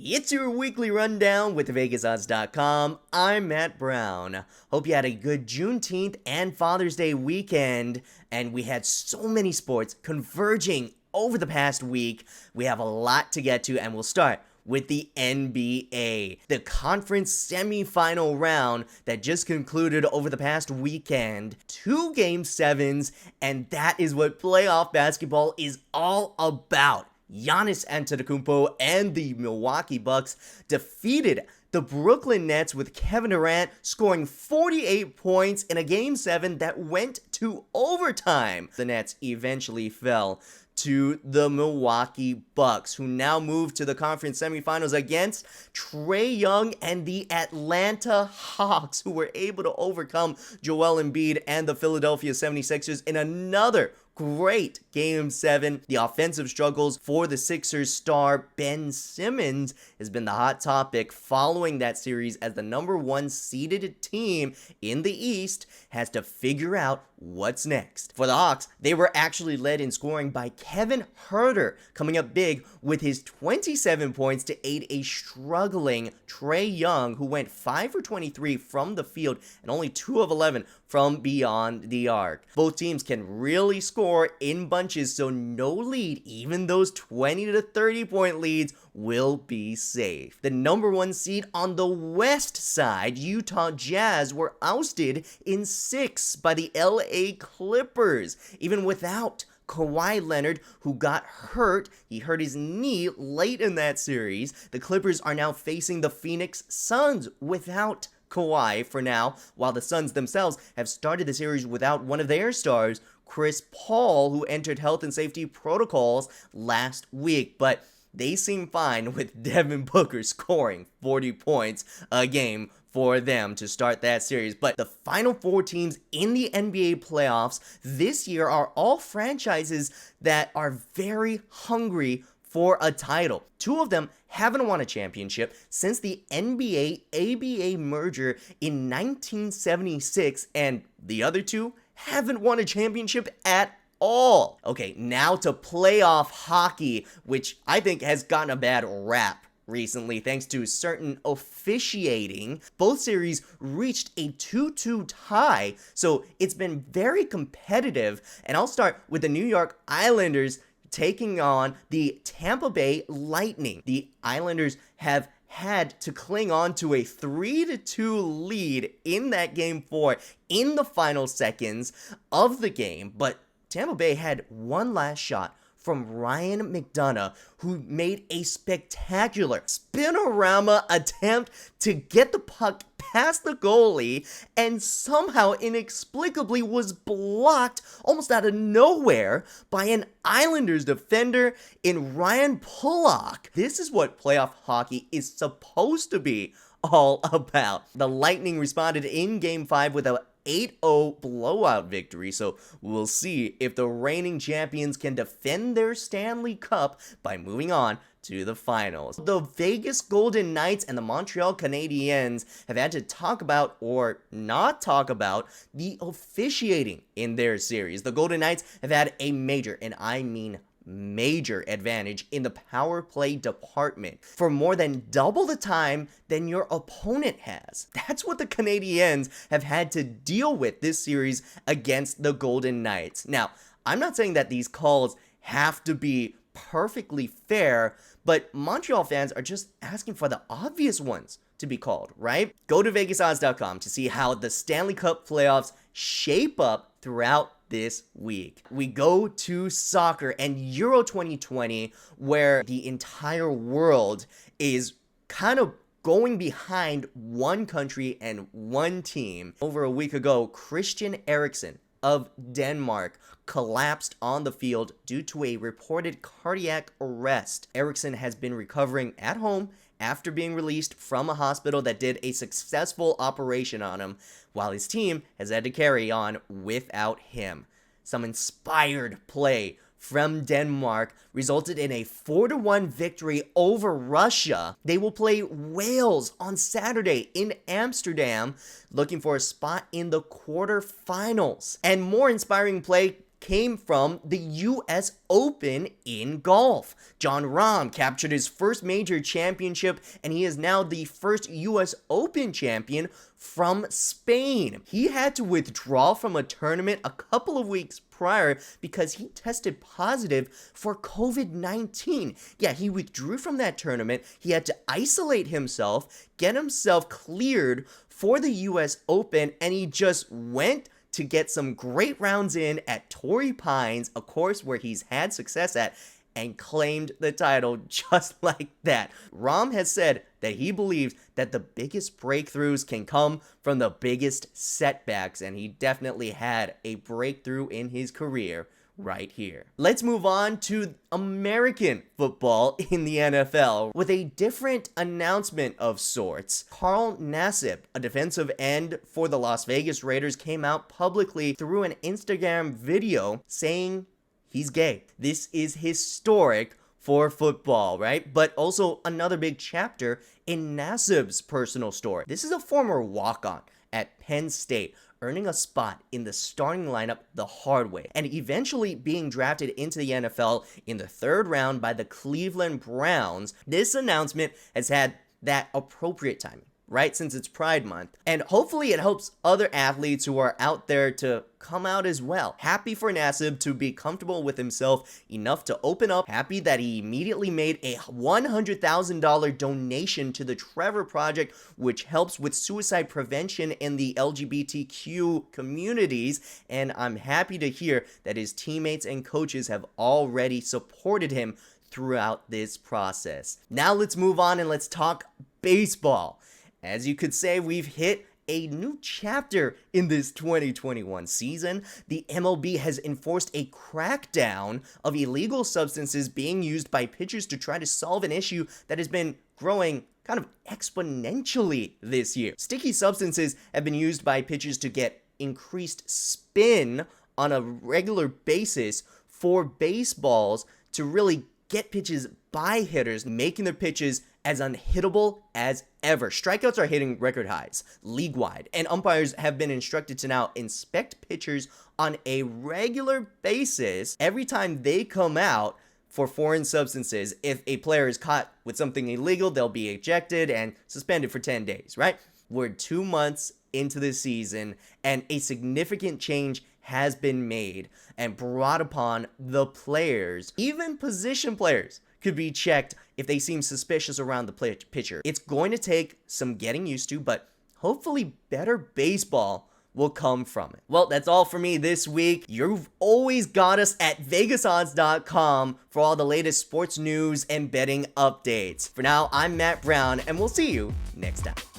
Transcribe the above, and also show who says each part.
Speaker 1: It's your weekly rundown with VegasOdds.com. I'm Matt Brown. Hope you had a good Juneteenth and Father's Day weekend, and we had so many sports converging over the past week. We have a lot to get to, and we'll start with the NBA, the conference semifinal round that just concluded over the past weekend. 2 Game 7s, and that is what playoff basketball is all about. Giannis Antetokounmpo and the Milwaukee Bucks defeated the Brooklyn Nets with Kevin Durant scoring 48 points in a Game 7 that went to overtime. The Nets eventually fell to the Milwaukee Bucks, who now move to the conference semifinals against Trae Young and the Atlanta Hawks, who were able to overcome Joel Embiid and the Philadelphia 76ers in another great Game 7. The offensive struggles for the Sixers star Ben Simmons has been the hot topic following that series, as the number 1 seeded team in the East has to figure out what's next. For the Hawks, they were actually led in scoring by Kevin Huerter, coming up big with his 27 points to aid a struggling Trae Young, who went 5 for 23 from the field and only 2 of 11 from beyond the arc. Both teams can really score in bunches, so no lead, even those 20 to 30 point leads, will be safe. The number 1 seed on the west side, Utah Jazz, were ousted in 6 by the LA Clippers, even without Kawhi Leonard, who got hurt. He hurt his knee late in that series. The Clippers are now facing the Phoenix Suns without Kawhi for now, while the Suns themselves have started the series without one of their stars, Chris Paul, who entered health and safety protocols last week. But they seem fine with Devin Booker scoring 40 points a game for them to start that series. But the final 4 teams in the NBA playoffs this year are all franchises that are very hungry for a title. 2 of them haven't won a championship since the NBA-ABA merger in 1976, and the other 2 haven't won a championship at all. Okay, now to playoff hockey, which I think has gotten a bad rap recently thanks to certain officiating. Both series reached a 2-2 tie, so it's been very competitive. And I'll start with the New York Islanders taking on the Tampa Bay Lightning. The Islanders have had to cling on to a 3-2 lead in that Game 4 in the final seconds of the game, but Tampa Bay had one last shot from Ryan McDonough, who made a spectacular spinorama attempt to get the puck past the goalie, and somehow inexplicably was blocked almost out of nowhere by an Islanders defender in Ryan Pulock. This is what playoff hockey is supposed to be all about. The Lightning responded in Game 5 with a 8-0 blowout victory, so we'll see if the reigning champions can defend their Stanley Cup by moving on to the finals. The Vegas Golden Knights and the Montreal Canadiens have had to talk about, or not talk about, the officiating in their series. The Golden Knights have had a major, and I mean major, advantage in the power play department for more than double the time than your opponent has. That's what the Canadiens have had to deal with this series against the Golden Knights. Now, I'm not saying that these calls have to be perfectly fair, but Montreal fans are just asking for the obvious ones to be called, right? Go to VegasOdds.com to see how the Stanley Cup playoffs shape up throughout this week. We go to soccer and Euro 2020, where the entire world is kind of going behind one country and one team. Over a week ago, Christian Eriksen of Denmark collapsed on the field due to a reported cardiac arrest. Eriksen has been recovering at home after being released from a hospital that did a successful operation on him, while his team has had to carry on without him. Some inspired play from Denmark resulted in a 4-1 victory over Russia. They will play Wales on Saturday in Amsterdam, looking for a spot in the quarterfinals. And more inspiring play came from the US Open in golf. Jon Rahm captured his first major championship, and he is now the first US Open champion from Spain. He had to withdraw from a tournament a couple of weeks prior because he tested positive for COVID-19. Yeah, he withdrew from that tournament. He had to isolate himself, get himself cleared for the US Open, and he just went to get some great rounds in at Torrey Pines, a course where he's had success at, and claimed the title just like that. Rahm has said that he believes that the biggest breakthroughs can come from the biggest setbacks, and he definitely had a breakthrough in his career right here. Let's move on to American football in the NFL with a different announcement of sorts. Karl Nassir, a defensive end for the Las Vegas Raiders, came out publicly through an Instagram video saying he's gay. This is historic for football, right? But also another big chapter in Nassib's personal story. This is a former walk-on at Penn State, earning a spot in the starting lineup the hard way, and eventually being drafted into the NFL in the 3rd round by the Cleveland Browns. This announcement has had that appropriate timing, right, since it's Pride Month, and hopefully it helps other athletes who are out there to come out as well. Happy for Nassib to be comfortable with himself enough to open up. Happy that he immediately made a $100,000 donation to the Trevor Project, which helps with suicide prevention in the LGBTQ communities, and I'm happy to hear that his teammates and coaches have already supported him throughout this process. Now let's move on and let's talk baseball. As you could say, we've hit a new chapter in this 2021 season. The MLB has enforced a crackdown of illegal substances being used by pitchers to try to solve an issue that has been growing kind of exponentially this year. Sticky substances have been used by pitchers to get increased spin on a regular basis for baseballs to really get pitches by hitters, making their pitches as unhittable as ever. Strikeouts are hitting record highs league-wide, and umpires have been instructed to now inspect pitchers on a regular basis every time they come out for foreign substances. If a player is caught with something illegal, they'll be ejected and suspended for 10 days, right? We're 2 months into the season, and a significant change has been made and brought upon the players. Even position players could be checked if they seem suspicious around the pitcher. It's going to take some getting used to, but hopefully better baseball will come from it. Well, that's all for me this week. You've always got us at VegasOdds.com for all the latest sports news and betting updates. For now, I'm Matt Brown, and we'll see you next time.